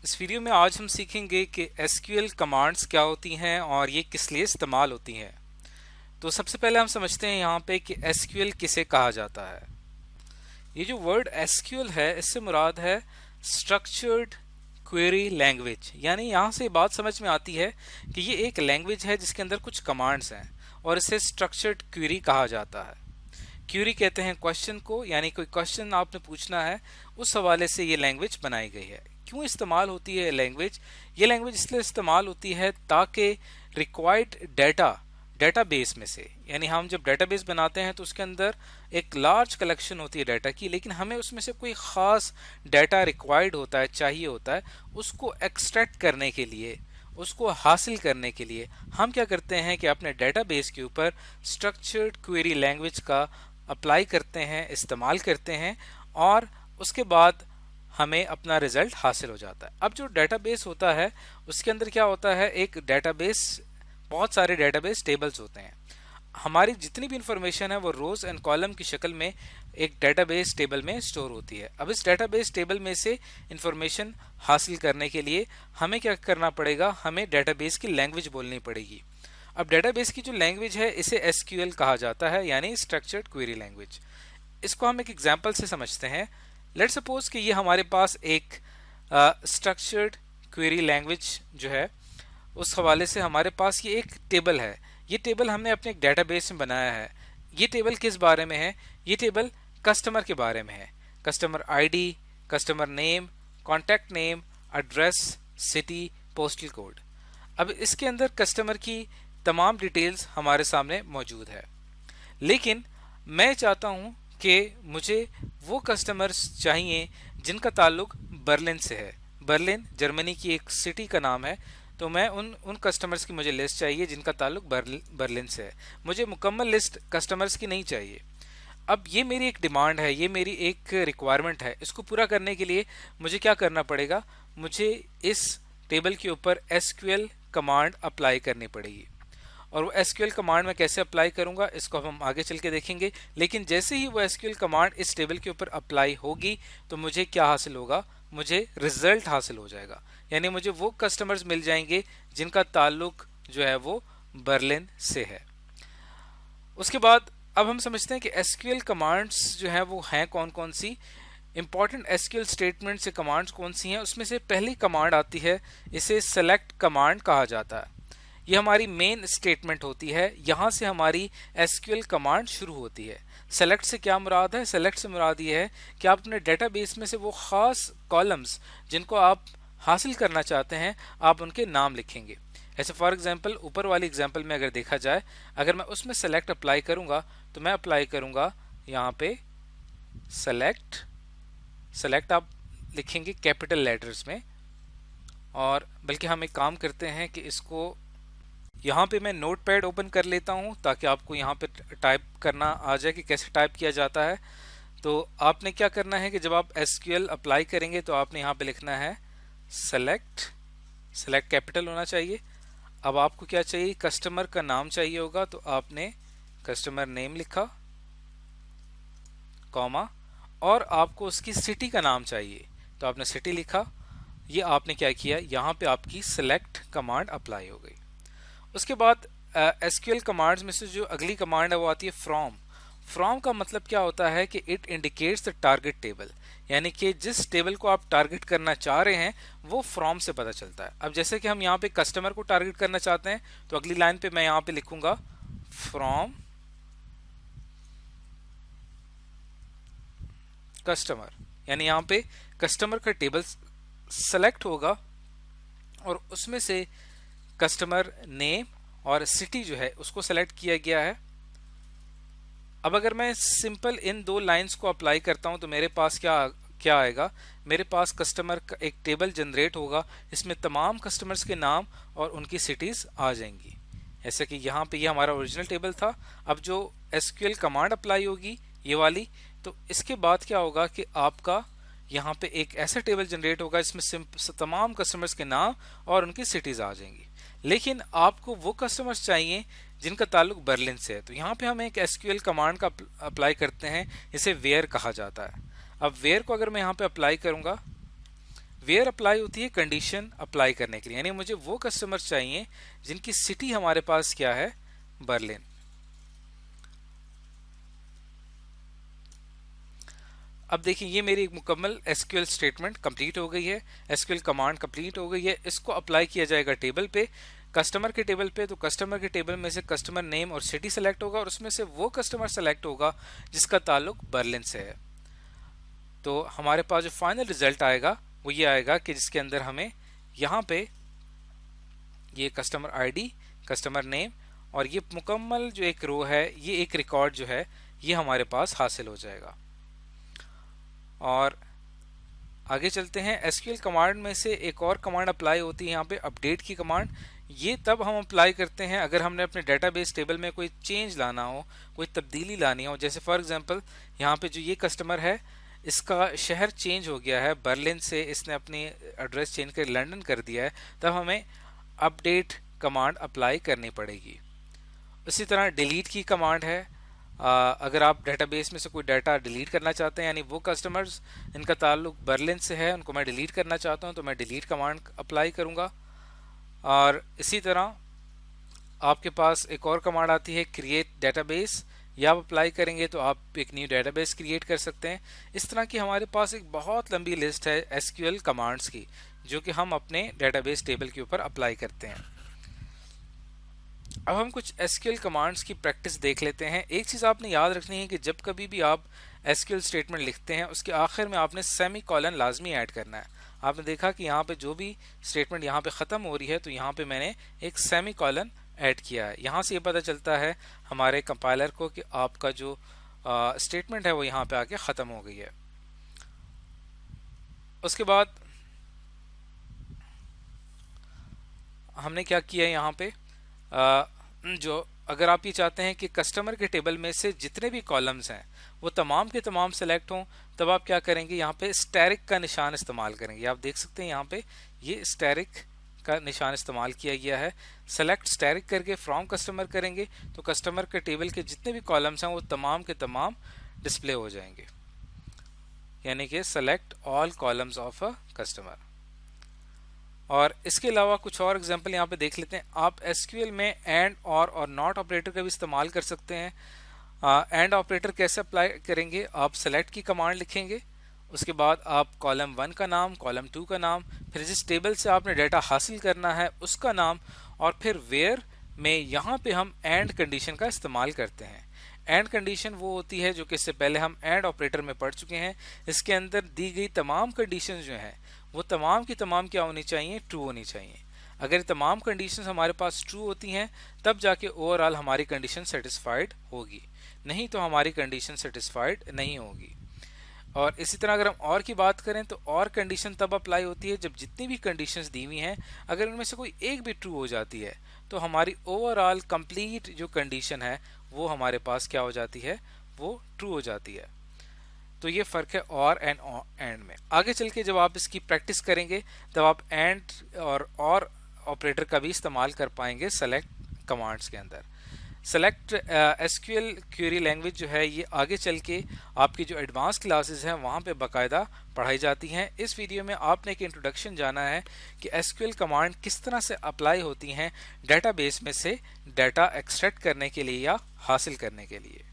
इस वीडियो में आज हम सीखेंगे कि एसक्यूएल कमांड्स क्या होती हैं और ये किस लिए इस्तेमाल होती हैं। तो सबसे पहले हम समझते हैं यहाँ पे कि एसक्यूएल किसे कहा जाता है। ये जो वर्ड एसक्यूएल है इससे मुराद है स्ट्रक्चर्ड क्वेरी लैंग्वेज, यानी यहाँ से बात समझ में आती है कि ये एक लैंग्वेज है जिसके अंदर कुछ कमांड्स हैं और इसे स्ट्रक्चर्ड क्वेरी कहा जाता है। क्यूरी कहते हैं क्वेश्चन को, यानी कोई क्वेश्चन आपने पूछना है उस हवाले से ये लैंग्वेज बनाई गई है। क्यों इस्तेमाल होती है लैंग्वेज? ये लैंग्वेज इसलिए इस्तेमाल होती है ताकि रिक्वायर्ड डेटाबेस में से, यानी हम जब डेटाबेस बनाते हैं तो उसके अंदर एक लार्ज कलेक्शन होती है डाटा की, लेकिन हमें उसमें से कोई ख़ास डाटा रिक्वायर्ड होता है, चाहिए होता है, उसको एक्सट्रैक्ट करने के लिए, उसको हासिल करने के लिए हम क्या करते हैं कि अपने डेटाबेस के ऊपर स्ट्रक्चर्ड क्वेरी लैंग्वेज का अप्लाई करते हैं, इस्तेमाल करते हैं और उसके बाद हमें अपना रिजल्ट हासिल हो जाता है। अब जो डेटाबेस होता है उसके अंदर क्या होता है, एक डेटाबेस, बहुत सारे डेटाबेस टेबल्स होते हैं। हमारी जितनी भी इंफॉर्मेशन है वो रोज एंड कॉलम की शक्ल में एक डेटाबेस टेबल में स्टोर होती है। अब इस डेटाबेस टेबल में से इंफॉर्मेशन हासिल करने के लिए हमें क्या करना पड़ेगा, हमें डेटाबेस की लैंग्वेज बोलनी पड़ेगी। अब डेटाबेस की जो लैंग्वेज है इसे एसक्यूएल कहा जाता है, यानी स्ट्रक्चर्ड क्वेरी लैंग्वेज। इसको हम एक एग्जांपल से समझते हैं। लेट्स सपोज कि ये हमारे पास एक स्ट्रक्चर्ड क्वेरी लैंग्वेज जो है उस हवाले से हमारे पास ये एक टेबल है। ये टेबल हमने अपने एक डेटाबेस में बनाया है। ये टेबल किस बारे में है? ये टेबल कस्टमर के बारे में है। Customer ID, customer name, contact name, address, city, postal code. अब इसके अंदर कस्टमर की तमाम डिटेल्स हमारे सामने मौजूद है, लेकिन मैं चाहता हूं कि मुझे वो कस्टमर्स चाहिए जिनका ताल्लुक बर्लिन से है। बर्लिन जर्मनी की एक सिटी का नाम है, तो मैं उन कस्टमर्स की मुझे लिस्ट चाहिए जिनका ताल्लुक बर्लिन से है। मुझे मुकम्मल लिस्ट कस्टमर्स की नहीं चाहिए। अब ये मेरी एक डिमांड है, ये मेरी एक रिक्वायरमेंट है। इसको पूरा करने के लिए मुझे क्या करना पड़ेगा, मुझे इस टेबल के ऊपर एसक्यूएल कमांड अप्लाई करनी पड़ेगी। और वो एसक्यूएल कमांड मैं कैसे अप्लाई करूंगा इसको हम आगे चल के देखेंगे। लेकिन जैसे ही वो एसक्यूएल कमांड इस टेबल के ऊपर अप्लाई होगी तो मुझे क्या हासिल होगा, मुझे रिजल्ट हासिल हो जाएगा, यानी मुझे वो कस्टमर्स मिल जाएंगे जिनका ताल्लुक जो है वो बर्लिन से है। उसके बाद अब हम समझते हैं कि एसक्यूएल कमांड्स जो है वो हैं कौन कौन सी। इंपॉर्टेंट एसक्यूएल स्टेटमेंट से कमांड्स कौन सी हैं, उसमें से पहली कमांड आती है, इसे सेलेक्ट कमांड कहा जाता है। ये हमारी मेन स्टेटमेंट होती है, यहाँ से हमारी एसक्यूएल कमांड शुरू होती है। सेलेक्ट से क्या मुराद है? सेलेक्ट से मुराद ये है कि आप अपने डेटाबेस में से वो खास कॉलम्स जिनको आप हासिल करना चाहते हैं आप उनके नाम लिखेंगे। ऐसे फॉर एग्जांपल ऊपर वाली एग्जांपल में अगर देखा जाए, अगर मैं उसमें सेलेक्ट अप्लाई करूंगा तो मैं अप्लाई करूंगा यहाँ पे सेलेक्ट आप लिखेंगे कैपिटल लेटर्स में। और बल्कि हम एक काम करते हैं कि इसको यहाँ पे मैं नोटपैड ओपन कर लेता हूँ ताकि आपको यहाँ पे टाइप करना आ जाए कि कैसे टाइप किया जाता है। तो आपने क्या करना है कि जब आप एसक्यूएल अप्लाई करेंगे तो आपने यहाँ पे लिखना है सेलेक्ट कैपिटल होना चाहिए। अब आपको क्या चाहिए, कस्टमर का नाम चाहिए होगा, तो आपने कस्टमर नेम लिखा, कॉमा, और आपको उसकी सिटी का नाम चाहिए तो आपने सिटी लिखा। ये आपने क्या किया, यहाँ पे आपकी सेलेक्ट कमांड अप्लाई हो गई। उसके बाद एसक्यूएल कमांड्स में से जो अगली कमांड है वो आती है फ्रॉम। फ्रॉम का मतलब क्या होता है कि it indicates the target table, यानी कि जिस टेबल को आप टारगेट करना चाह रहे हैं वो फ्रॉम से पता चलता है। अब जैसे कि हम यहाँ पे कस्टमर को टारगेट करना चाहते हैं तो अगली लाइन पे मैं यहाँ पे लिखूंगा फ्रॉम कस्टमर, यानी यहाँ पे कस्टमर का टेबल सेलेक्ट होगा और उसमें से कस्टमर नेम और सिटी जो है उसको सेलेक्ट किया गया है। अब अगर मैं सिंपल इन दो लाइंस को अप्लाई करता हूं तो मेरे पास क्या आएगा, मेरे पास कस्टमर का एक टेबल जनरेट होगा, इसमें तमाम कस्टमर्स के नाम और उनकी सिटीज आ जाएंगी। ऐसे कि यहाँ पे ये हमारा ओरिजिनल टेबल था। अब जो एसक्यूएल कमांड अप्लाई होगी ये वाली, तो इसके बाद क्या होगा कि आपका यहाँ पे एक ऐसा टेबल जनरेट होगा जिसमें तमाम कस्टमर्स के नाम और उनकी सिटीज आ जाएंगी। लेकिन आपको वो कस्टमर्स चाहिए जिनका ताल्लुक बर्लिन से है, तो यहाँ पे हम एक एसक्यूएल कमांड का अप्लाई करते हैं, इसे वेयर कहा जाता है। अब वेयर को अगर मैं यहाँ पे अप्लाई करूंगा, वेयर अप्लाई होती है कंडीशन अप्लाई करने के लिए, यानी मुझे वो कस्टमर चाहिए जिनकी सिटी हमारे पास क्या है, बर्लिन। अब देखिए ये मेरी एक मुकम्मल एसक्यूएल स्टेटमेंट कंप्लीट हो गई है, एसक्यूएल कमांड कंप्लीट हो गई है। इसको अप्लाई किया जाएगा टेबल पे, कस्टमर के टेबल पे। तो कस्टमर के टेबल में से कस्टमर नेम और सिटी सेलेक्ट होगा और उसमें से वो कस्टमर सेलेक्ट होगा जिसका ताल्लुक बर्लिन से है। तो हमारे पास जो फाइनल रिजल्ट आएगा वो ये आएगा कि जिसके अंदर हमें यहाँ पे ये कस्टमर आईडी, कस्टमर नेम और ये मुकम्मल जो एक रो है, ये एक रिकॉर्ड जो है ये हमारे पास हासिल हो जाएगा। और आगे चलते हैं, एसक्यूएल कमांड में से एक और कमांड अप्लाई होती है यहाँ पे, अपडेट की कमांड। ये तब हम अप्लाई करते हैं अगर हमने अपने डेटाबेस टेबल में कोई चेंज लाना हो, कोई तब्दीली लानी हो। जैसे फॉर एग्जांपल यहाँ पे जो ये कस्टमर है, इसका शहर चेंज हो गया है, बर्लिन से इसने अपनी एड्रेस चेंज कर लंदन कर दिया है, तब हमें अपडेट कमांड अप्लाई करनी पड़ेगी। इसी तरह डिलीट की कमांड है, अगर आप डेटाबेस में से कोई डाटा डिलीट करना चाहते हैं, यानी वो कस्टमर्स इनका ताल्लुक बर्लिन से है उनको मैं डिलीट करना चाहता हूं, तो मैं डिलीट कमांड अप्लाई करूंगा। और इसी तरह आपके पास एक और कमांड आती है क्रिएट डेटाबेस, या आप अप्लाई करेंगे तो आप एक न्यू डेटाबेस क्रिएट कर सकते हैं। इस तरह की हमारे पास एक बहुत लंबी लिस्ट है एसक्यूएल कमांड्स की, जो कि हम अपने डेटाबेस टेबल के ऊपर अप्लाई करते हैं। अब हम कुछ एसक्यूएल कमांड्स की प्रैक्टिस देख लेते हैं। एक चीज़ आपने याद रखनी है कि जब कभी भी आप एसक्यूएल स्टेटमेंट लिखते हैं, उसके आखिर में आपने सेमी कॉलन लाजमी ऐड करना है। आपने देखा कि यहाँ पे जो भी स्टेटमेंट यहाँ पे ख़त्म हो रही है, तो यहाँ पे मैंने एक सेमी कॉलन ऐड किया है। यहाँ से ये पता चलता है हमारे कंपाइलर को कि आपका जो स्टेटमेंट है वो यहाँ पे आके ख़त्म हो गई है। उसके बाद हमने क्या किया है यहाँ पे, जो अगर आप ये चाहते हैं कि कस्टमर के टेबल में से जितने भी कॉलम्स हैं वो तमाम के तमाम सेलेक्ट हों, तब आप क्या करेंगे, यहाँ पे स्टैरिक का निशान इस्तेमाल करेंगे। आप देख सकते हैं यहाँ पे ये स्टैरिक का निशान इस्तेमाल किया गया है। सेलेक्ट स्टैरिक करके फ्रॉम कस्टमर करेंगे तो कस्टमर के टेबल के जितने भी कॉलम्स हैं वो तमाम के तमाम डिस्प्ले हो जाएंगे, यानी कि select all columns of a customer. और इसके अलावा कुछ और एग्जांपल यहाँ पे देख लेते हैं। आप एसक्यूएल में एंड और नॉट ऑपरेटर का भी इस्तेमाल कर सकते हैं। एंड ऑपरेटर कैसे अप्लाई करेंगे, आप सेलेक्ट की कमांड लिखेंगे, उसके बाद आप कॉलम 1 का नाम, कॉलम 2 का नाम, फिर जिस टेबल से आपने डाटा हासिल करना है उसका नाम, और फिर वेयर में यहाँ पे हम एंड कंडीशन का इस्तेमाल करते हैं। एंड कंडीशन वो होती है जो कि इससे पहले हम एंड ऑपरेटर में पढ़ चुके हैं। इसके अंदर दी गई तमाम कंडीशन जो हैं वो तमाम की तमाम क्या होनी चाहिए, ट्रू होनी चाहिए। अगर तमाम कंडीशंस हमारे पास ट्रू होती हैं तब जाके ओवरऑल हमारी कंडीशन सेटिस्फाइड होगी, नहीं तो हमारी कंडीशन सेटिस्फाइड नहीं होगी। और इसी तरह अगर हम और की बात करें तो और कंडीशन तब अप्लाई होती है जब जितनी भी कंडीशंस दी हुई हैं अगर उनमें से कोई एक भी ट्रू हो जाती है तो हमारी ओवरऑल कंप्लीट जो कंडीशन है वो हमारे पास क्या हो जाती है, वो ट्रू हो जाती है। तो ये फ़र्क है और एंड में। आगे चल के जब आप इसकी प्रैक्टिस करेंगे तब आप एंड और ऑपरेटर का भी इस्तेमाल कर पाएंगे सेलेक्ट कमांड्स के अंदर। सेलेक्ट एसक्यूएल क्वेरी लैंग्वेज जो है ये आगे चल के आपकी जो एडवांस क्लासेस हैं वहाँ पे बाकायदा पढ़ाई जाती हैं। इस वीडियो में आपने एक इंट्रोडक्शन जाना है कि एसक्यूएल कमांड किस तरह से अप्लाई होती हैं डेटाबेस में से डाटा एक्सट्रैक्ट करने के लिए या हासिल करने के लिए।